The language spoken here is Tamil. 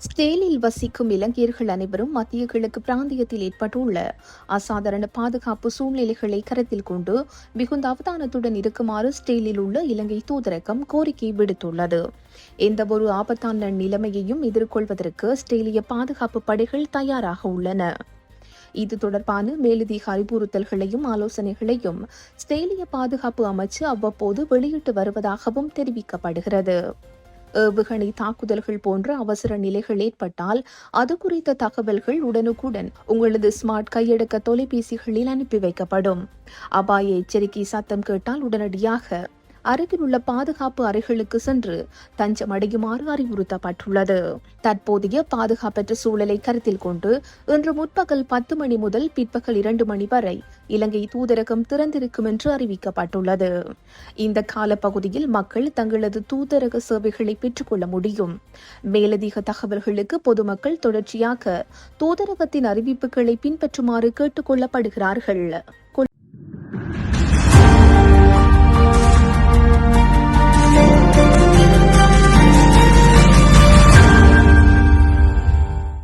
ஸ்டேலில் வசிக்கும் இலங்கையர்கள் அனைவரும் மத்திய கிழக்கு பிராந்தியத்தில் ஏற்பட்டுள்ள அசாதாரண பாதுகாப்பு சூழ்நிலைகளை கருத்தில் கொண்டு மிகுந்த அவதானத்துடன் இருக்குமாறு ஸ்டேலில் உள்ள இலங்கை தூதரகம் கோரிக்கை விடுத்துள்ளது. எந்தவொரு ஆபத்தான நிலைமையையும் எதிர்கொள்வதற்கு ஸ்டேலிய பாதுகாப்பு படைகள் தயாராக உள்ளன. இது தொடர்பான மேலதிக அறிவுறுத்தல்களையும் ஆலோசனைகளையும் ஸ்டேலிய பாதுகாப்பு அமைச்சு அவ்வப்போது வெளியிட்டு வருவதாகவும் தெரிவிக்கப்படுகிறது. ஏவுகணை தாக்குதல்கள் போன்ற அவசர நிலைகள் ஏற்பட்டால் அது குறித்த தகவல்கள் உடனுக்குடன் உங்களது ஸ்மார்ட் கையடக்க தொலைபேசிகளில் அனுப்பி வைக்கப்படும். அபாய எச்சரிக்கை சத்தம் கேட்டால் உடனடியாக அருகில் உள்ள பாதுகாப்பு அறைகளுக்கு சென்று தஞ்சம் அடையுமாறு அறிவுறுத்தப்பட்டுள்ளது. தற்போதைய பாதுகாப்பற்ற சூழலை கருத்தில் கொண்டு இன்று முற்பகல் 10 மணி முதல் பிற்பகல் 2 மணி வரை இலங்கை தூதரகம் திறந்திருக்கும் என்று அறிவிக்கப்பட்டுள்ளது. இந்த காலப்பகுதியில் மக்கள் தங்களது தூதரக சேவைகளை பெற்றுக்கொள்ள முடியும். மேலதிக தகவல்களுக்கு பொதுமக்கள் தொடர்ச்சியாக தூதரகத்தின் அறிவிப்புகளை பின்பற்றுமாறு கேட்டுக் கொள்ளப்படுகிறார்கள்.